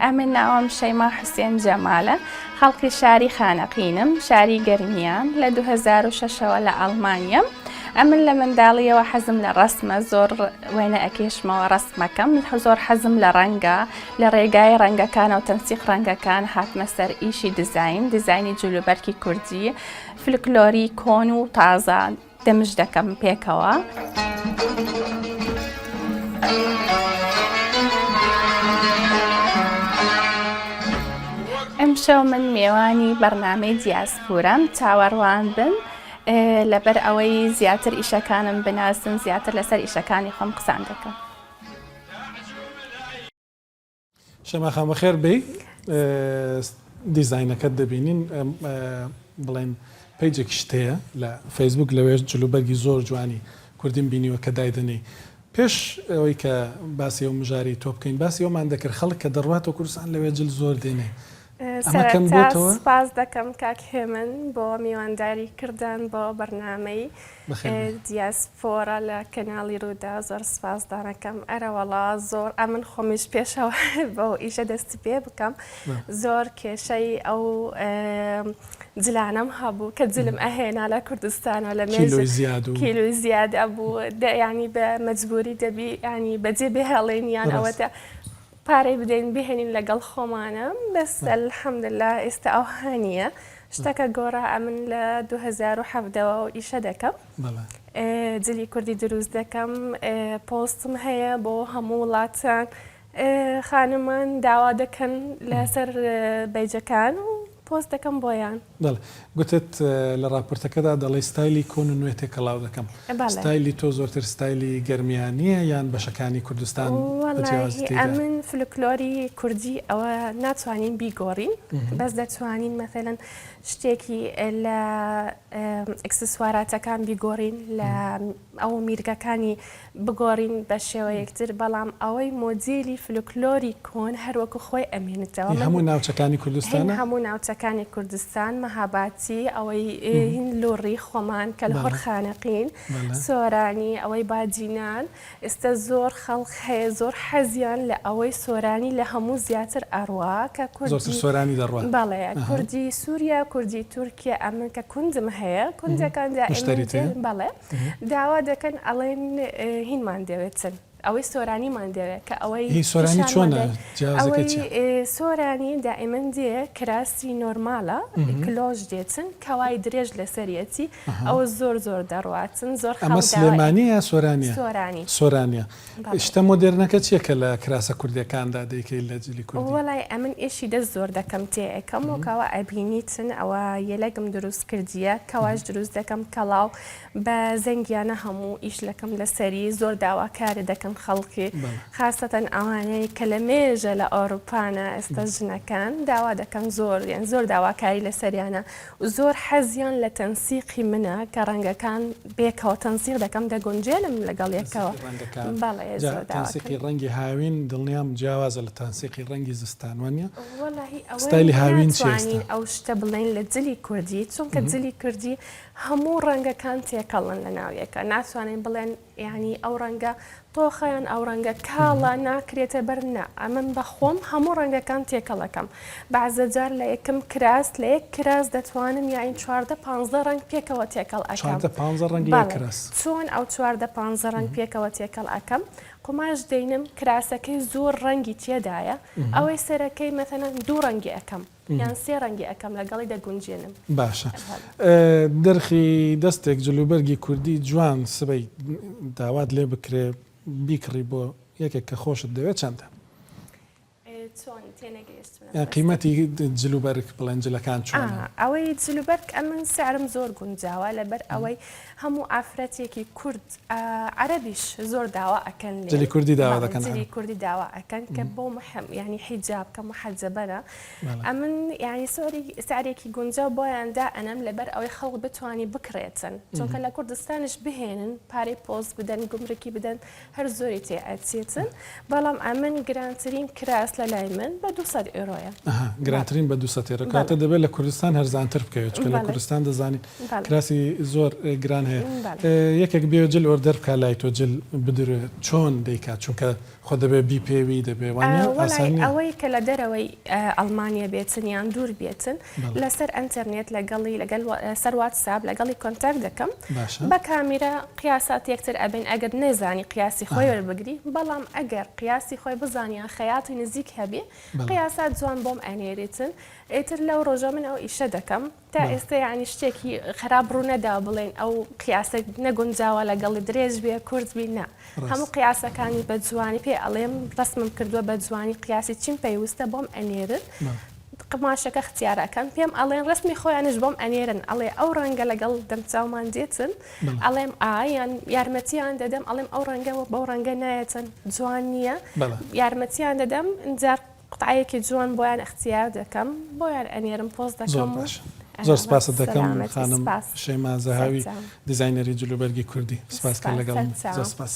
ئەمن ناوم شەیما حوسێن جەمالە، خەڵکی شاری خانەقینم، شاری گەرمیان لە 2006ەوە لە ئەڵمانیام. ئەمن لە منداڵیەوە حەزم لە ڕەسمە، زۆر وێنە ئەکێشمەوە ڕەسمەکەم، زۆر حەزم لە ڕەنگە، لە ڕێگای ڕەنگەکانە و تەنسیق ڕەنگەکان هاتمە سەر ئیشی دیزاینی جلوبەرکی کوردی، فلکلۆری کۆن و تازە دەمج دەکەم پێکەوە. ئەمشەو من میێوانی بەرنامەی دیاسپۆرەم، چاوەڕوان بن لەبەر ئەوەی زیاتر ئیشەکانم بناسن، زیاتر لەسەر ئیشەکانی خۆم قسان دەکەم. شەما خان بەخێر بێ، دیزاینەکەت دەبینین، بڵێن پیجێکی شتەیە لە فەیسبوک، لەوێش جلوبەرگی زۆر جوانی کوردیم بینیوە کە دایدنی. پێش ئەوەی کە باسی ئەو مژاری تۆ بکەین، باسی ئەومان دەکرد خەڵک کە دەڕواتەوە کوردستان لەوێ جل زۆر دێنێ. سپاس دەکەم کاک هێمن بۆ میوانداری کردن بۆ بەرنامەی دیاسپۆرە لە کەناڵی ڕوودا، زۆر سپاسدانەکەم. ئەرەوەڵا زۆر ئەمن خۆمیش پێشەوە بۆ ئیشە دەستی پێ بکەم، زۆر کێشەی ئەو جلانەم هەبوو کە جلم ئەهێنا لە کوردستانەوە لە کیلوی زیاد ئەبوو، ینی بە مەجبوری دەبی ینی بەجێ بهێڵێنیان ئەوەتە پارەی بدەین بهێنین لەگەڵ خۆمانم. بەس ئەلحەمدوللا ئێستا ئەو هەنیە شتەکە گۆڕا. ئەمن لە 2007ەوە ئیشە دەکەم، جلی کوردی دروست دەکەم، پۆستم هەیە بۆ هەموو وڵاتان، خانمان داوا دەکەن لەسەر بەیجەکان و پۆست دەکەم بۆیان. گوتت لە راپۆرتەکەدا دەڵێ ستایلی کۆن و نوێ تێکەڵاو دەکەم. ستایلی تۆ زۆرتر ستایلی گەرمیانیە یان بەشەکانی کوردستان؟ ئەمن فلکلۆری کوردی ئەوە ناتوانین بیگۆڕین، بەس دەتوانین مەثەلەن شتێکی لە ئەکسسواراتەکان بیگۆڕین، لە ئەو میرگەکانی بگۆڕین بە شێوەیەکتر، بەڵام ئەوەی مۆدیلی فلکلۆری کۆن هەروەکو خۆی ئەمێنێتەوە. هەموو ناوچەکانی کوردستانە؟ هەموو ناوچەکانی کوردستان، مەهاباتی، ئەوەی هین لۆڕی خۆمان کە لە هۆر خانەقین، سۆرانی، ئەوەی باجینان. ئێستا زۆر خەڵک هەیە زۆر حەزیان لە ئەوەی سۆرانی لە هەموو زیاتر ئەڕوا کە سۆرانی دەڕوات. بەڵێ کوردی سووریا، کوردی تورکیا، ئەمن کە کوندم هەیە، کوندەکان بەڵێ داوا دەکەن ئەڵێن هینمان دەوێتن، ئەوەی سۆرانیمان دەوێت کە ئەوەی سۆرانی چۆنە؟ سۆرانی دائیمەن دێ کراسی نۆرمالە، کلۆژ دێتن، کەوای درێژ لەسەرەتی، ئەوە زۆر زۆر دەڕواتن، زۆر ئەمە سلێمانیە سۆرانیە؟ سۆرانیە. شتە مۆدێرنەکە چیە کە لە کراسە کوردیەکاندا دەیکەی لە جلی کوردی؟ وەڵای ئەمن ئێشی دەست زۆر دەکەم تێئەکەم و کەوا ئەبینیتن ئەوە یەلەگم دروست کردیە، کەواش دروست دەکەم کەڵاو بە زەنگیانە هەموو ئیش لەکەم لەسەری، زۆر داواکارە دەکەم خەڵکی، خاستەن ئەوانەی کە لە مێژە لە ئەوروپانە ئێستا ژنەکان داوا دەکەن، زۆر یان زۆر داواکاری لەسەریانە و زۆر حەزیان لە تەنسیقی منە کە ڕەنگەکان بێکەوە تەنسیق دەکەم، دەگونجێنم لەگەڵ یەکەوە. تەنسیقی ڕەنگی هاوین دڵنیام جیاوازە لە تەنسیقی ڕەنگی زستانوانە. ستایلی هاوین چیە؟ ئەو شتە بڵێن لە جلی کوردی، چونکە جلی کوردی هەموو ڕەنگەکان تێکەڵن لە ناویەکە، ناتوانین بڵێن یعنی ئەو ڕەنگە تۆخەیان ئەو ڕەنگە کاڵە ناکرێتە بەرنا. ئەمن بەخۆم هەموو ڕەنگەکان تێکەڵەکەم، بەعزە جار لە یەکەم کراس لە یەک کراس دەتوانم یاین 14-15 ڕەنگ پێکەوە تێکەڵ ئەەکەم. 15 ڕەنگ لە کراس چۆن ئەو 14-15 ڕەنگ پێکەوە تێکەڵ ئەەکەم، قماش دەینم کراسەکەی زۆر ڕەنگی تێدایە، ئەوەی سەرەکەی مەثەلەن 2 ڕەنگی ئەەکەم یان 3 ڕەنگی ئەەکەم، لەگەڵی دەگونجێنم. باشە. دەرخی دەستێک جلوبەرگی کوردی جوان سبەی داوات لێ بکرێ بیکڕی بۆ یەکێک کە خۆشت دەوێت چەندە؟ قیمەتی جلوبەرگ بڵەنجلەکان چۆنە؟ ئەوەی جلوبەرگ ئەمن سعرم زۆر گونجاوە، لەبەر ئەوەی هەموو ئافرەتێکی کورد عەرەبیش زۆر داوا ئەکەن، جلی کوردی داوا دەکەن، جلی کوردی داوا ئەکەن کە بۆ ینی حیجاب کە محەجەبەرە. ئەمن ینی سعرێکی گونجاو بۆیاندا ئەنەم لەبەر ئەوەی خەڵک بتوانی بکڕێتن، چونکە لە کوردستانش بهێنن پارەی پۆست بدەن، گومرکی بدەن، هەر زۆری تێ ئەچێتن. بەڵام ئەمن گرانترین کراس لەلای لای من بە 200 ئۆرۆیە. گرانترین بە 200 ئێرە کاتە دەبێت لە کوردستان هەرزانتر بکەوێت چکە لە کوردستان دەزانین کراسی زۆر گران هەیە. یەکێک بێ جل ئۆردەر بکە لای تۆ جل بدرێت چۆن دەیکات چونکە خۆ دەبێت بیپێوی دەبێت ئەوەی کە لە دەرەوەی ئەڵمانیا بێتن یان دوور بێتن لەسەر ئەنتەرنێت لەگەڵ سەر واتساب لەگەڵی کۆنتاکت دەکەم بە کامیرە قیاسات یەکتر ئەبێن ئەگەر نێزانی قیاسی خۆی وەربگری بەڵام ئەگەر قیاسی خۆی بزانیان خەیاتی نزیک هەبێ قیاسات جوان بۆم ئەنێریتن ئیتر لەو ڕۆژە من ئەو ئیشە دەکەم تا ئێستا یعنی شتێکی خراپ ڕوو نەدا بڵێن ئەو قیاسە نەگونجاوە لەگەڵی درێژ بێ کورد بی نا هەموو قیاسەکانی بە جوانی پێ ئەڵێم ڕسمم کردووە بە جوانی قیاسی چیم پێویستە بۆم ئەنێرن قماشەکە اختیارەکەن پێم ئەڵێن ڕسمی خۆیانش بۆم ئەنێرن ئەڵێ ئەو ڕەنگە لەگەڵ دەمچاومان دێتن ئەڵێم ئایان یارمەتیان دەدەم ئەڵێم ئەو ڕەنگەوە بەو ڕەنگە نایەتن جوان نییە یارمەتیان دەدەم جار قوتعەیەکی جوان بۆیان اختیار دەکەم بۆیان ئەنێرم پۆست دەکەم. زۆر سپاس دەکەم خانم شەیما زەهاوی دیزاینەری جلوبەرگی کوردی سپاس لەگەڵ زۆر سپاس.